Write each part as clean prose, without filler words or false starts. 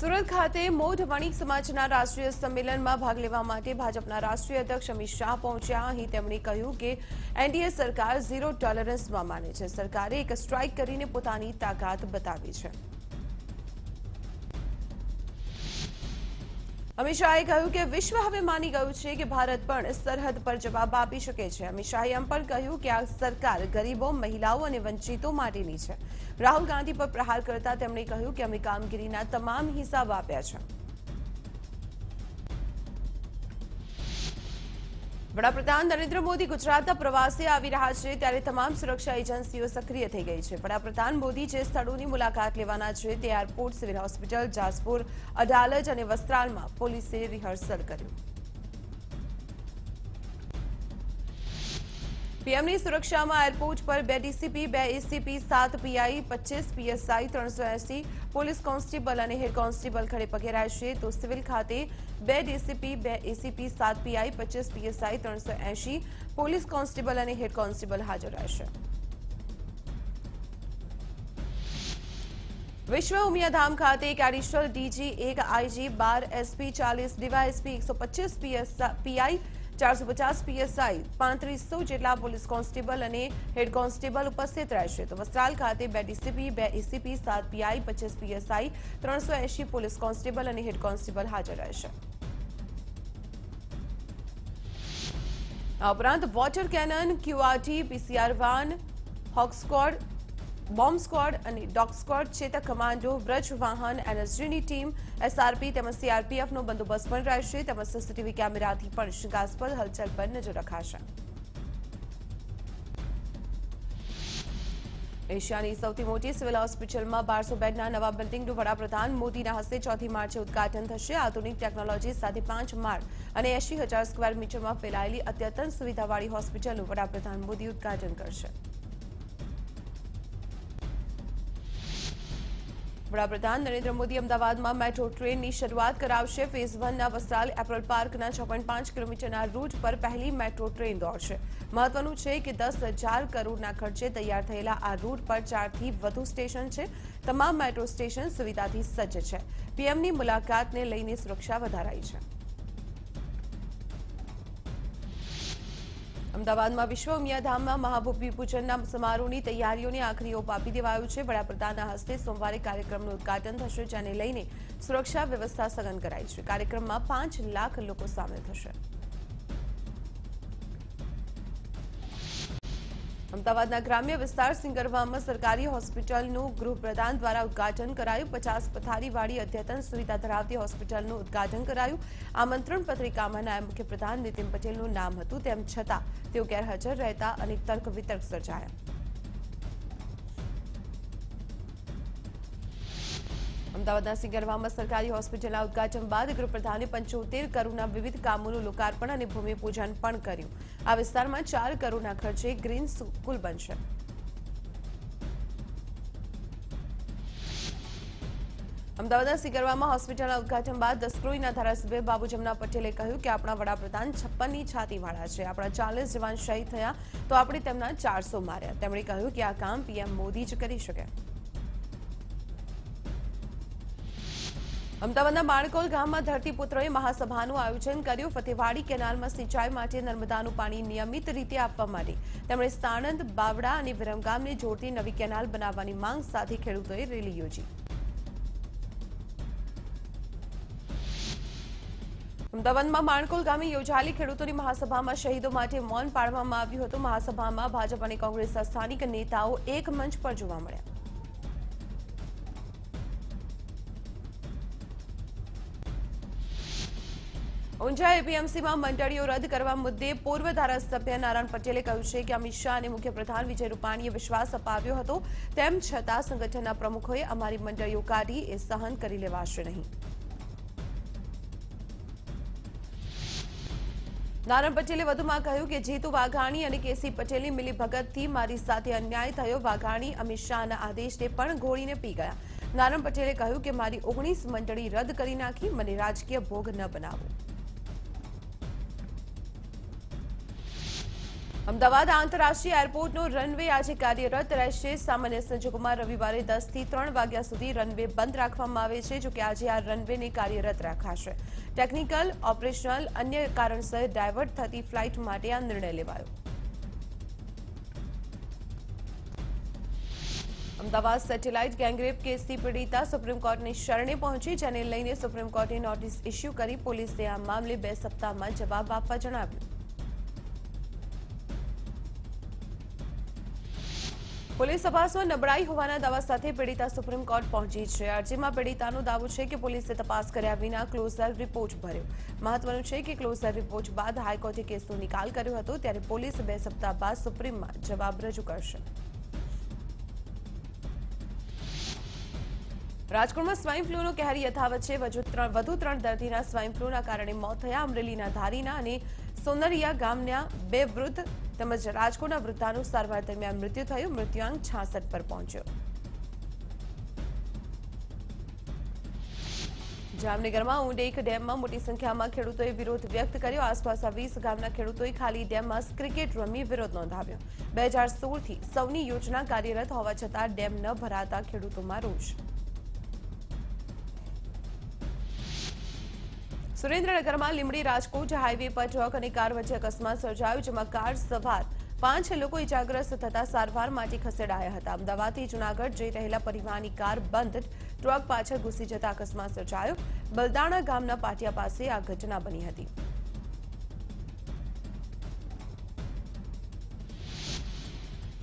સુરત ખાતે મોઢ વણિક સમાજના રાષ્ટ્રીય સંમેલનમાં ભાગ લેવા માટે ભાજપના રાષ્ટ્રીય અધ્યક્ષ અમિત શાહ પહોંચ્યા. અહીં તેમણે કહ્યું કે એનડીએ સરકાર ઝીરો ટોલરન્સમાં માને છે. સરકારે એક સ્ટ્રાઇક કરીને પોતાની તાકાત બતાવી છે. અમિત શાહે કહ્યું કે વિશ્વ હવે માની ગયું છે કે ભારત પણ સરહદ પર જવાબ આપી શકે છે. અમિત શાહે એમ પણ કહ્યું કે આ સરકાર ગરીબો, મહિલાઓ અને વંચિતો માટેની છે. રાહુલ ગાંધી પર પ્રહાર કરતા તેમણે કહ્યું કે અમે કામગીરીના તમામ હિસાબ આપ્યા છે. વડાપ્રધાન નરેન્દ્ર મોદી ગુજરાતના પ્રવાસે આવી રહ્યા છે, ત્યારે તમામ સુરક્ષા એજન્સીઓ સક્રિય થઈ ગઈ છે. વડાપ્રધાન મોદી જે સ્થળોની મુલાકાત લેવાના છે તે airport, civil hospital, Jaspur, Adalaj અને વસ્ત્રાલમાં પોલીસે રિહર્સલ કર્યું. પીએમની સુરક્ષામાં એરપોર્ટ પર 2 DCP, 2 ACP, 7 PI, 25 PSI, 380 police constable અને હેડ કોન્સ્ટેબલ ખડે પગે રહેશે. તો સિવિલ ખાતે 2 DCP, 2 ACP, 7 PI, 25 PSI, 380 police constable અને હેડ કોન્સ્ટેબલ હાજર રહેશે. વિશ્વ ઉમિયાધામ ખાતે એક additional DG, 1 IG, 12 SP, 40 DYSP, 125 PI, 450 PSI, 3500 જેટલા પોલીસ કોન્સ્ટેબલ અને હેડ કોન્સ્ટેબલ ઉપસ્થિત રહેશે. તો વસ્ત્રાલ ખાતે 2 DCP, 2 ACP, 7 PI, 25 PSI, 380 police constable અને હેડ કોન્સ્ટેબલ હાજર રહેશે. આ ઉપરાંત water cannon, QRT, PCR van, hawk squad, bomb squad અને ડોગ સ્ક્વોડ, ચેતક કમાન્ડો, વ્રજ વાહન, એનએસજીની ટીમ, એસઆરપી તેમજ સીઆરપીએફનો બંદોબસ્ત પણ રહેશે. તેમજ સીસીટીવી કેમેરાથી પણ શંકાસ્પદ હલચલ પર નજર રખાશે. એશિયાની સૌથી મોટી સિવિલ હોસ્પિટલમાં 1200 બેડના નવા બિલ્ડિંગનું વડાપ્રધાન મોદીના હસ્તે 4મી માર્ચે ઉદઘાટન થશે. આધુનિક ટેકનોલોજી સાથે 5 માળ અને 80,000 સ્ક્વેર મીટરમાં ફેલાયેલી અદ્યતન સુવિધાવાળી હોસ્પિટલનું વડાપ્રધાન મોદી ઉદઘાટન કરશે. વડાપ્રધાન નરેન્દ્ર મોદી અમદાવાદમાં મેટ્રો ટ્રેનની શરૂઆત કરાવશે. ફેઝ 1ના વસ્ત્રાલ એપલ પાર્કના 6.5 કિલોમીટરના રૂટ પર પહેલી મેટ્રો ટ્રેન દોડશે. મહત્વનું છે કે 10,000 કરોડના ખર્ચે તૈયાર થયેલા આ રૂટ પર 4થી વધુ સ્ટેશન છે. તમામ મેટ્રો સ્ટેશન સુવિધાથી સજ્જ છે. પીએમની મુલાકાતને લઈને સુરક્ષા વધારાઈ છે. અમદાવાદમાં વિશ્વ ઉમિયાધામમાં મહાભૂમિપૂજનના સમારોહની તૈયારીઓને આખરી ઓપ આપી દેવાયું છે. વડાપ્રધાનના હસ્તે સોમવારે કાર્યક્રમનું ઉદઘાટન થશે, જેને લઈને સુરક્ષા વ્યવસ્થા સઘન કરાઈ છે. કાર્યક્રમમાં 5 લાખ લોકો સામેલ થશે. અમદાવાદના ગ્રામ્ય વિસ્તાર સિંગરવામાં સરકારી હોસ્પિટલનું ગૃહપ્રધાન દ્વારા ઉદઘાટન કરાયું. 50 પથારીવાળી અદ્યતન સુવિધા ધરાવતી હોસ્પિટલનું ઉદઘાટન કરાયું. આમંત્રણ પત્રિકામાં નાયબ મુખ્યપ્રધાન નીતિન પટેલનું નામ હતું, તેમ છતાં તેઓ ગેરહાજર રહેતા અનેક તર્ક વિતર્ક સર્જાયા. અમદાવાદના સિંગરવામાં સરકારી હોસ્પિટલના ઉદઘાટન બાદ ગૃહપ્રધાને 75 કરોડના વિવિધ કામોનું લોકાર્પણ અને ભૂમિપૂજન પણ કર્યું. આ વિસ્તારમાં 4 કરોડના ખર્ચે ગ્રીન સ્કૂલ બનશે. અમદાવાદના સિંગરવામાં હોસ્પિટલના ઉદઘાટન બાદ દસક્રોઈના ધારાસભ્ય બાબુ જમના પટેલે કહ્યું કે આપણા વડાપ્રધાન 56ની છાતીવાળા છે. આપણા 40 જવાન શહીદ થયા તો આપણે તેમના 400 માર્યા. તેમણે કહ્યું કે આ કામ પીએમ મોદી જ કરી શકે. અમદાવાદના માણકોલ ગામમાં ધરતીપુત્રોએ મહાસભાનું આયોજન કર્યું. ફતેવાડી કેનાલમાં સિંચાઈ માટે નર્મદાનું પાણી નિયમિત રીતે આપવા માટે તેમણે સાણંદ, બાવડા અને વિરમગામને જોડતી નવી કેનાલ બનાવવાની માંગ સાથે ખેડૂતોએ રેલી યોજી. અમદાવાદમાં માણકોલ ગામે યોજાયેલી ખેડૂતોની મહાસભામાં શહીદો માટે મૌન પાળવામાં આવ્યું હતું. મહાસભામાં ભાજપ અને કોંગ્રેસના સ્થાનિક નેતાઓ એક મંચ પર જોવા મળ્યા. ઊંઝા એપીએમસીમાં મંડળીઓ રદ કરવા મુદ્દે પૂર્વ ધારાસભ્ય નારાયણ પટેલે કહ્યું છે કે અમિત શાહ અને મુખ્યપ્રધાન વિજય રૂપાણીએ વિશ્વાસ અપાવ્યો હતો, તેમ છતાં સંગઠનના પ્રમુખોએ અમારી મંડળીઓ કાઢી એ સહન કરી લેવાશે નહીં. નારાયણ પટેલે વધુમાં કહ્યું કે જીતુ વાઘાણી અને કેસી પટેલની મિલીભગતથી મારી સાથે અન્યાય થયો. વાઘાણી અમિત શાહના આદેશને પણ ઘોળીને પી ગયા. નારાયણ પટેલે કહ્યું કે મારી 19 મંડળી રદ કરી નાખી, મને રાજકીય ભોગ ન બનાવો. અમદાવાદ આંતરરાષ્ટ્રીય એરપોર્ટનો રનવે આજે કાર્યરત રહેશે। સામાન્ય સંજોગોમાં રવિવારે 10 થી 3 વાગ્યા સુધી રનવે બંધ રાખવામાં આવે છે, જો કે આજે આ રનવેને કાર્યરત રાખાશે। ટેકનિકલ, ઓપરેશનલ અન્ય કારણસર ડાયવર્ટ થતી ફ્લાઇટ માટે આ નિર્ણય લેવાયો। અમદાવાદ સેટેલાઇટ ગેંગરેપ કેસથી પીડિતા સુપ્રીમ કોર્ટની શરણે પહોંચી, જેને લઈને સુપ્રીમ કોર્ટે નોટિસ ઇસ્યુ કરી પોલીસને આ મામલે 2 સપ્તાહમાં જવાબ આપવા જણાવ્યું। પોલીસ તપાસમાં નબળાઈ હોવાના દાવા સાથે પીડિતા સુપ્રીમ કોર્ટ પહોંચી છે। અરજીમાં પીડિતાનો દાવો છે કે પોલીસે તપાસ કર્યા વિના ક્લોઝર રિપોર્ટ ભર્યો। મહત્વનું છે કે ક્લોઝર રિપોર્ટ બાદ હાઈકોર્ટે કેસનો નિકાલ કર્યો હતો, ત્યારે પોલીસ 2 સપ્તાહ બાદ સુપ્રીમમાં જવાબ રજૂ કરશે। રાજકોટમાં સ્વાઇન ફ્લૂનો કહેર યથાવત છે। વધુ 3 દર્દીના સ્વાઇન ફ્લૂના કારણે મોત થયા। અમરેલીના ધારીના અને સોનરિયા ગામના 2 વૃદ્ધ તેમજ રાજકોટના વૃદ્ધાનું સારવાર દરમિયાન મૃત્યુ થયું। મૃત્યુઆંક 66 પર પહોંચ્યો। જામનગરમાં ઉંડેક ડેમમાં મોટી સંખ્યામાં ખેડૂતોએ વિરોધ વ્યક્ત કર્યો। આસપાસના 20 ગામના ખેડૂતોએ ખાલી ડેમમાં ક્રિકેટ રમી વિરોધ નોંધાવ્યો। 2016થી સૌની યોજના કાર્યરત હોવા છતાં ડેમ ન ભરાતા ખેડૂતોમાં રોષ। સુરેન્દ્રનગરમાં લીંબડી રાજકોટ હાઈવે પર ટ્રક અને કાર વચ્ચે અકસ્માત સર્જાયો, જેમાં કાર સવાર 5 લોકો ઇજાગ્રસ્ત થતા સારવાર માટે ખસેડાયા હતા। અમદાવાદથી જૂનાગઢ જઈ રહેલા પરિવહનની કાર બંધ ટ્રક પાછળ ઘૂસી જતા અકસ્માત સર્જાયો। બલદાણા ગામના પાટિયા પાસે આ ઘટના બની હતી।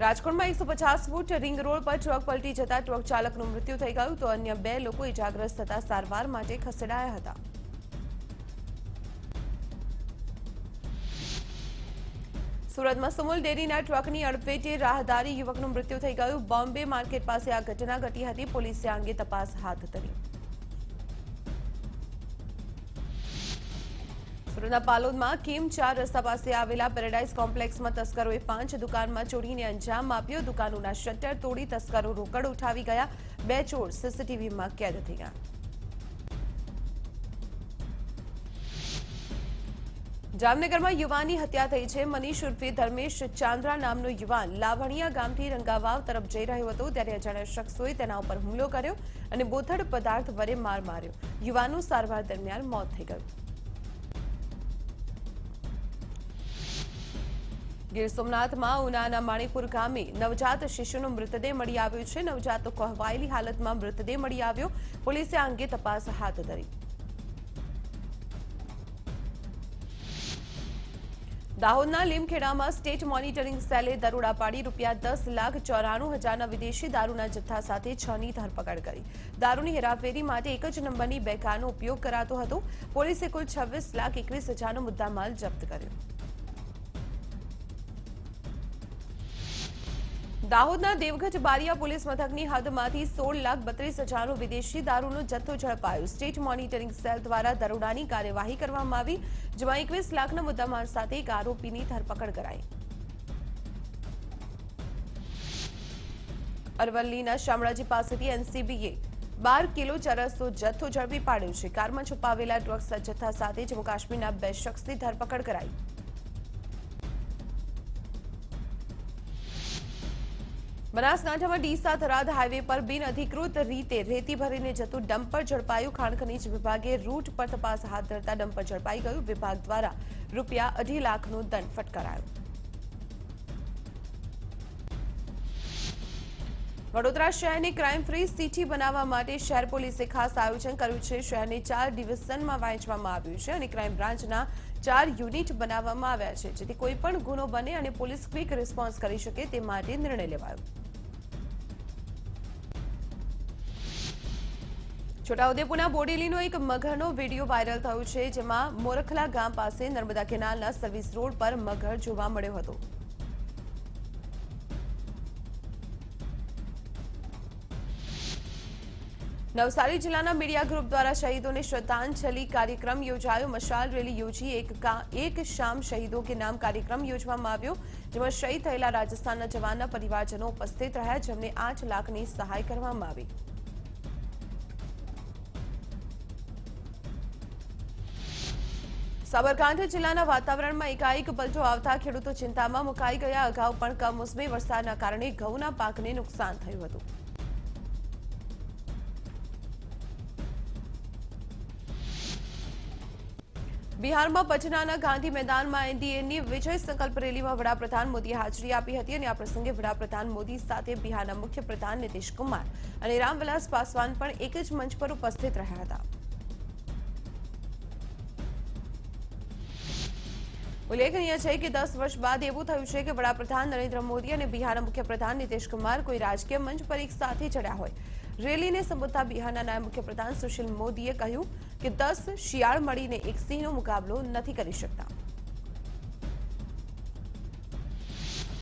રાજકોટમાં 150 ફૂટ રિંગ રોડ પર ટ્રક પલટી જતા ટ્રક ચાલકનું મૃત્યુ થઈ ગયું, તો અન્ય 2 લોકો ઇજાગ્રસ્ત થતા સારવાર માટે ખસેડાયા હતા। સુરતમાં સુમુલ ડેરીના ટ્રકની અડફેટે રાહદારી યુવકનું મૃત્યુ થઈ ગયું। બોમ્બે માર્કેટ પાસે આ ઘટના ઘટી હતી। પોલીસે આ અંગે તપાસ હાથ ધરી। સુરતના પાલોદમાં કિમ 4 રસ્તા પાસે આવેલા પેરાડાઇઝ કોમ્પ્લેક્સમાં તસ્કરોએ 5 દુકાનમાં ચોરીને અંજામ આપ્યો। દુકાનોના શટર તોડી તસ્કરો રોકડ ઉઠાવી ગયા। 2 ચોર સીસીટીવીમાં કેદ થઈ ગયા। જામનગરમાં યુવાનની હત્યા થઈ છે। મનીષ ઉર્ફે ધર્મેશ ચાંદ્રા નામનો યુવાન લાવણિયા ગામથી રંગાવાવ તરફ જઈ રહ્યો હતો, ત્યારે અજાણ્યા શખ્સોએ તેના ઉપર હુમલો કર્યો અને બોથડ પદાર્થ વડે માર માર્યો। યુવાનનું સારવાર દરમિયાન મોત થઈ ગયું। ગીર સોમનાથમાં ઉનાના માણીપુર ગામે નવજાત શિશુનો મૃતદેહ મળી આવ્યો છે। નવજાત કોહવાયેલી હાલતમાં મૃતદેહ મળી આવ્યો। પોલીસે આ અંગે તપાસ હાથ ધરી। દાહોદના લીમખેડામાં સ્ટેટ મોનિટરિંગ સેલે દરોડા પાડી ₹10,94,000ના વિદેશી દારૂના જથ્થા સાથે 6ની ધરપકડ કરી। દારૂની હેરાફેરી માટે એક જ નંબરની 2 કારનો ઉપયોગ કરાતો હતો। પોલીસે કુલ ₹26,21,000નો મુદ્દામાલ જપ્ત કર્યો। દાહોદના દેવગઢ બારિયા પોલીસ મથકની હદમાંથી 16,32,000નો વિદેશી દારૂનો જથ્થો ઝડપાયો। સ્ટેટ મોનિટરિંગ સેલ દ્વારા દરોડાની કાર્યવાહી કરવામાં આવી, જેમાં 21 લાખના મુદ્દામાલ સાથે એક આરોપીની ધરપકડ કરાઈ। અરવલ્લીના શામળાજી પાસેથી એનસીબીએ 12 કિલો ચરસનો જથ્થો ઝડપી પાડ્યો છે। કારમાં છુપાવેલા ડ્રગ્સ જથ્થા સાથે જમ્મુ કાશ્મીરના 2 શખ્સની ધરપકડ કરાઈ। બનાસકાંઠામાં ડીસા થરાદ હાઈવે પર બિનઅધિકૃત રીતે રેતી ભરીને જતું ડમ્પર ઝડપાયું। ખાણ ખનીજ વિભાગે રૂટ પર તપાસ હાથ ધરતા ડમ્પર ઝડપાઈ ગયું। વિભાગ દ્વારા ₹2.5 લાખનો દંડ ફટકારાયો। વડોદરા શહેરને ક્રાઇમ ફ્રી સિટી બનાવવા માટે શહેર પોલીસે ખાસ આયોજન કર્યું છે। શહેરને 4 ડિવિઝનમાં વહેંચવામાં આવ્યું છે અને ક્રાઇમ બ્રાન્ચના 4 યુનિટ બનાવવામાં આવ્યા છે, જેથી કોઈ પણ ગુનો બને અને પોલીસ ક્વિક રિસ્પોન્સ કરી શકે તે માટે નિર્ણય લેવાયો। છોટાઉદેપુરના બોડેલીનો એક મગરનો વિડીયો વાયરલ થયો છે, જેમાં મોરખલા ગામ પાસે નર્મદા કેનાલના સર્વિસ રોડ પર મગર જોવા મળ્યો હતો। નવસારી જિલ્લાના મીડિયા ગ્રુપ દ્વારા શહીદોને શ્રદ્ધાંજલિ કાર્યક્રમ યોજાયો। મશાલ રેલી યોજી એક શામ શહીદો કે નામ કાર્યક્રમ યોજવામાં આવ્યો, જેમાં શહીદ થયેલા રાજસ્થાનના જવાનના પરિવારજનો ઉપસ્થિત રહ્યા, જેમને 8 લાખની સહાય કરવામાં આવી। સાબરકાંઠા જિલ્લાના વાતાવરણમાં એકાએક પલટો આવતા ખેડૂતો ચિંતામાં મુકાઈ ગયા। અગાઉ પણ કમોસમી વરસાદના કારણે ઘઉંના પાકને નુકસાન થયું હતું। બિહારમાં પટનાના ગાંધી મેદાનમાં એનડીએની વિજય સંકલ્પ રેલીમાં વડાપ્રધાન મોદીએ હાજરી આપી હતી અને આ પ્રસંગે વડાપ્રધાન મોદી સાથે બિહારના મુખ્યપ્રધાન નીતિશ કુમાર અને રામવિલાસ પાસવાન પણ એક જ મંચ પર ઉપસ્થિત રહ્યા હતા। ઉલ્લેખનીય છે કે 10 વર્ષ બાદ એવું થયું છે કે વડાપ્રધાન નરેન્દ્ર મોદી અને બિહારના મુખ્યપ્રધાન નીતિશ કુમાર કોઈ રાજકીય મંચ પર એક સાથે ચડ્યા હોય। રેલીને સંબોધતા બિહારના નાયબ મુખ્યપ્રધાન સુશીલ મોદીએ કહ્યું કે 10 શિયાળ મળીને એક સિંહનો મુકાબલો નથી કરી શકતા।